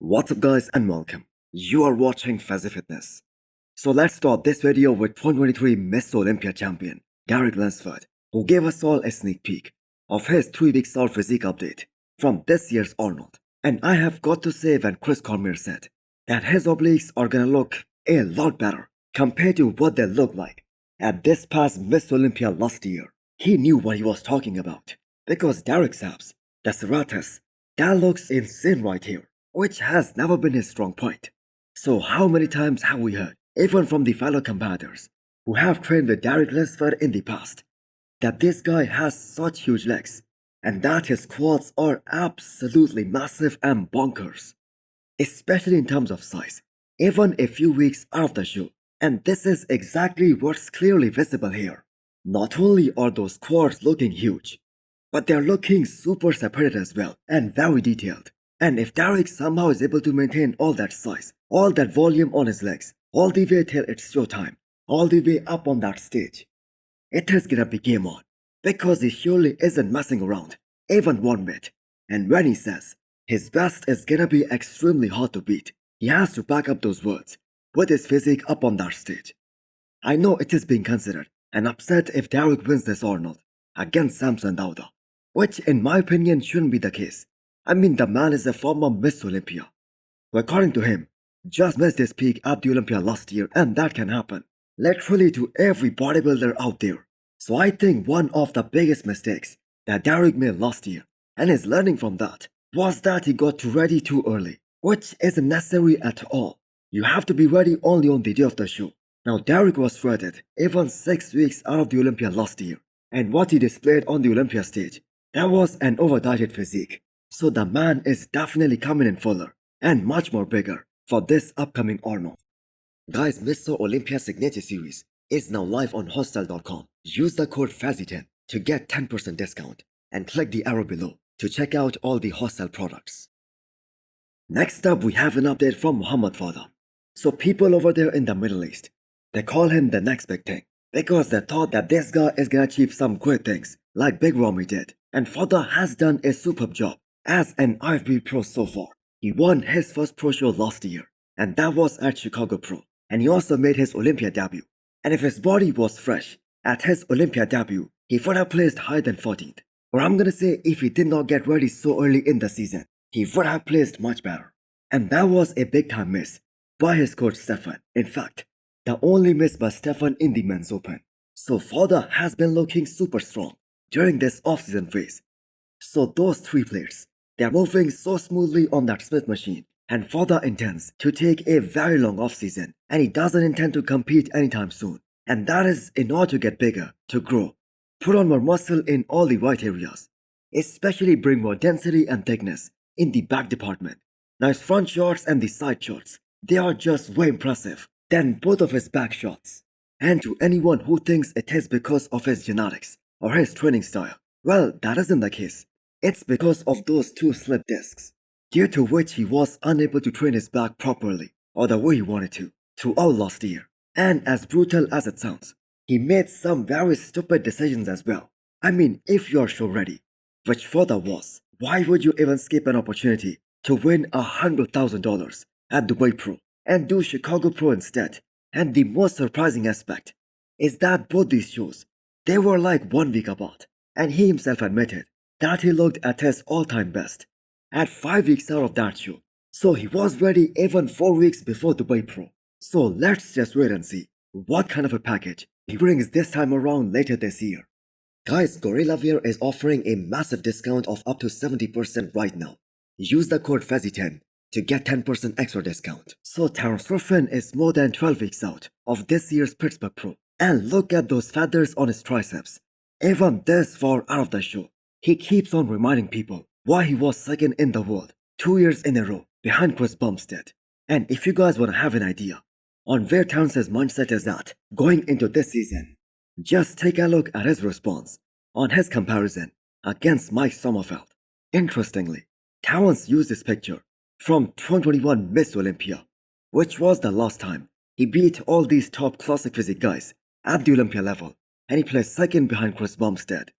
What's up guys and welcome. You are watching Fazi Fitness. So let's start this video with 2023 Miss Olympia champion Derek Lunsford, who gave us all a sneak peek of his 3-week out physique update from this year's Arnold. And I have got to say, when Chris Cormier said that his obliques are gonna look a lot better compared to what they look like at this past Miss Olympia last year, he knew what he was talking about. Because Derek's abs, the serratus, that looks insane right here, which has never been his strong point. So how many times have we heard, even from the fellow competitors who have trained with Derek Lunsford in the past, that this guy has such huge legs and that his quads are absolutely massive and bonkers, especially in terms of size, even a few weeks out of the show. And this is exactly what's clearly visible here. Not only are those quads looking huge, but they're looking super separated as well and very detailed. And if Derek somehow is able to maintain all that size, all that volume on his legs, all the way till it's showtime, all the way up on that stage, it is gonna be game on. Because he surely isn't messing around, even one bit. And when he says his best is gonna be extremely hard to beat, he has to back up those words with his physique up on that stage. I know it is being considered an upset if Derek wins this Arnold against Samson Dauda, which in my opinion shouldn't be the case. I mean, the man is a former Miss Olympia, who according to him just missed his peak at the Olympia last year, and that can happen literally to every bodybuilder out there. So I think one of the biggest mistakes that Derek made last year, and his learning from that, was that he got too ready too early, which isn't necessary at all. You have to be ready only on the day of the show. Now Derek was shredded even 6 weeks out of the Olympia last year, and what he displayed on the Olympia stage, that was an over-dieted physique. So the man is definitely coming in fuller and much more bigger for this upcoming Arnold. Guys, Mr. Olympia Signature Series is now live on hostel.com. Use the code FAZI10 to get 10% discount and click the arrow below to check out all the hostel products. Next up, we have an update from Muhammad Foda. So people over there in the Middle East, they call him the next big thing because they thought that this guy is gonna achieve some great things like Big Ramy did. And Foda has done a superb job as an IFB pro so far. He won his first pro show last year, and that was at Chicago Pro. And he also made his Olympia debut. And if his body was fresh at his Olympia debut, he would have placed higher than 14th. Or I'm gonna say, if he did not get ready so early in the season, he would have placed much better. And that was a big time miss by his coach Stefan. In fact, the only miss by Stefan in the men's open. So Foda has been looking super strong during this off-season phase. So those three players, they're moving so smoothly on that Smith machine, and Foda intends to take a very long off-season, and he doesn't intend to compete anytime soon. And that is in order to get bigger, to grow, put on more muscle in all the right areas, especially bring more density and thickness in the back department. Now his front shots and the side shots, they are just way impressive than both of his back shots. And to anyone who thinks it is because of his genetics or his training style, well, that isn't the case. It's because of those two slip discs, due to which he was unable to train his back properly or the way he wanted to throughout last year. And as brutal as it sounds, he made some very stupid decisions as well. I mean, if you're show ready, which Foda was, why would you even skip an opportunity to win $100,000 at Dubai Pro and do Chicago Pro instead? And the most surprising aspect is that both these shows, they were like 1 week apart, and he himself admitted that he looked at his all-time best at 5 weeks out of that show. So he was ready even 4 weeks before Dubai Pro. So let's just wait and see what kind of a package he brings this time around later this year. Guys, Gorilla Wear is offering a massive discount of up to 70% right now. Use the code FAZI10 to get 10% extra discount. So Terence Ruffin is more than 12 weeks out of this year's Pittsburgh Pro. And look at those feathers on his triceps. Even this far out of the show, he keeps on reminding people why he was second in the world 2 years in a row behind Chris Bumstead. And if you guys want to have an idea on where Terrence's mindset is at going into this season, just take a look at his response on his comparison against Mike Sommerfeld. Interestingly, Terrence used this picture from 2021 Miss Olympia, which was the last time he beat all these top classic physique guys at the Olympia level, and he placed second behind Chris Bumstead.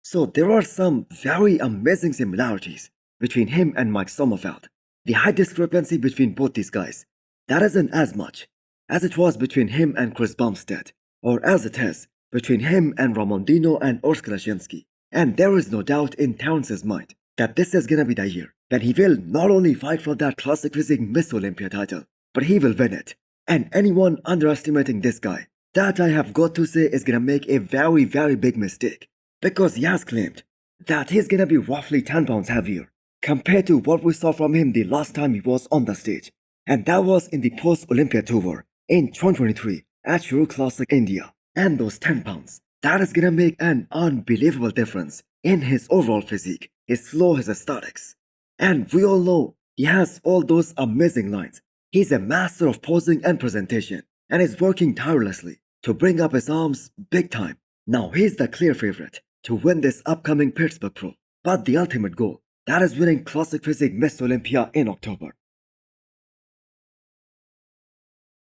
So there are some very amazing similarities between him and Mike Sommerfeld The height discrepancy between both these guys, that isn't as much as it was between him and Chris Bumstead, or as it is between him and Ramondino and Orsklaczynski. And there is no doubt in Terrence's mind that this is gonna be the year when he will not only fight for that classic physique Miss Olympia title, but he will win it. And anyone underestimating this guy, that I have got to say is gonna make a very, very big mistake. Because he has claimed that he's gonna be roughly 10 pounds heavier compared to what we saw from him the last time he was on the stage. And that was in the post-Olympia tour in 2023 at Shuru Classic India. And those 10 pounds, that is gonna make an unbelievable difference in his overall physique, his flow, his aesthetics. And we all know he has all those amazing lines. He's a master of posing and presentation and is working tirelessly to bring up his arms big time. Now he's the clear favorite to win this upcoming Pittsburgh Pro. But the ultimate goal, that is winning Classic Physique Miss Olympia in October.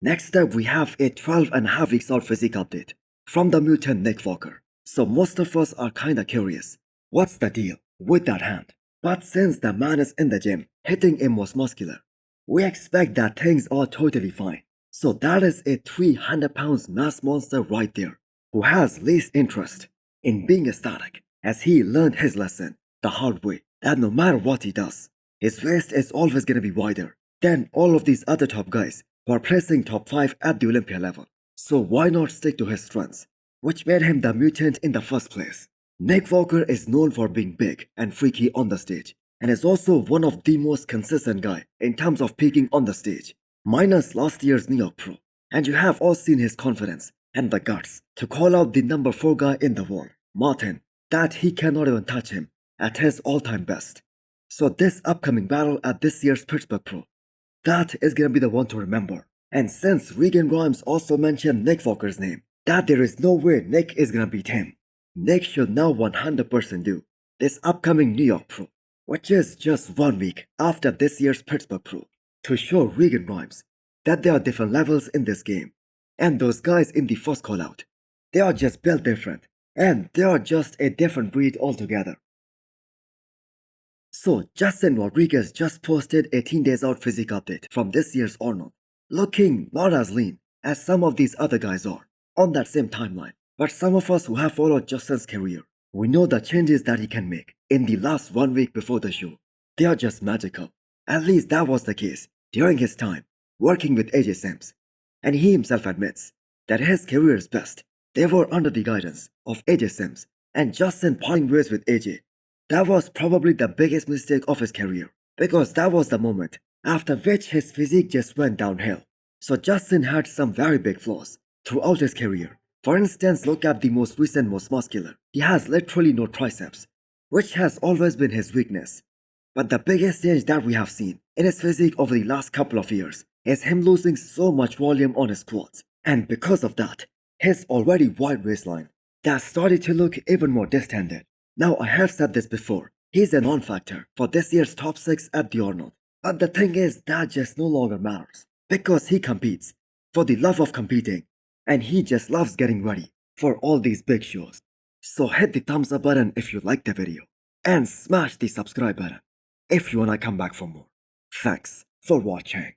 Next up, we have a 12.5 weeks out physique update from the mutant Nick Walker. So most of us are kinda curious, what's the deal with that hand? But since the man is in the gym, hitting a most muscular, we expect that things are totally fine. So that is a 300 pounds mass monster right there, who has least interest in being static, as he learned his lesson the hard way, that no matter what he does, his waist is always gonna be wider than all of these other top guys who are placing top 5 at the Olympia level. So why not stick to his strengths, which made him the mutant in the first place? Nick Walker is known for being big and freaky on the stage, and is also one of the most consistent guy in terms of peaking on the stage, minus last year's New York Pro. And you have all seen his confidence and the guts to call out the number 4 guy in the world, Martin, that he cannot even touch him at his all-time best. So this upcoming battle at this year's Pittsburgh Pro, that is gonna be the one to remember. And since Regan Grimes also mentioned Nick Walker's name, that there is no way Nick is gonna beat him, Nick should now 100% do this upcoming New York Pro, which is just 1 week after this year's Pittsburgh Pro, to show Regan Grimes that there are different levels in this game. And those guys in the first call out, they are just built different, and they are just a different breed altogether. So Justin Rodriguez just posted a 18 days out physique update from this year's Arnold, looking not as lean as some of these other guys are on that same timeline. But some of us who have followed Justin's career, we know the changes that he can make in the last 1 week before the show. They are just magical. At least that was the case during his time working with AJ Sims. And he himself admits that his career's best, they were under the guidance of AJ Sims, and Justin parting ways with AJ. That was probably the biggest mistake of his career, because that was the moment after which his physique just went downhill. So Justin had some very big flaws throughout his career. For instance, look at the most recent most muscular. He has literally no triceps, which has always been his weakness. But the biggest change that we have seen in his physique over the last couple of years is him losing so much volume on his quads. And because of that, his already wide waistline that started to look even more distended. Now I have said this before, he's a non-factor for this year's top 6 at the Arnold. But the thing is, that just no longer matters, because he competes for the love of competing, and he just loves getting ready for all these big shows. So hit the thumbs up button if you liked the video, and smash the subscribe button if you wanna come back for more. Thanks for watching.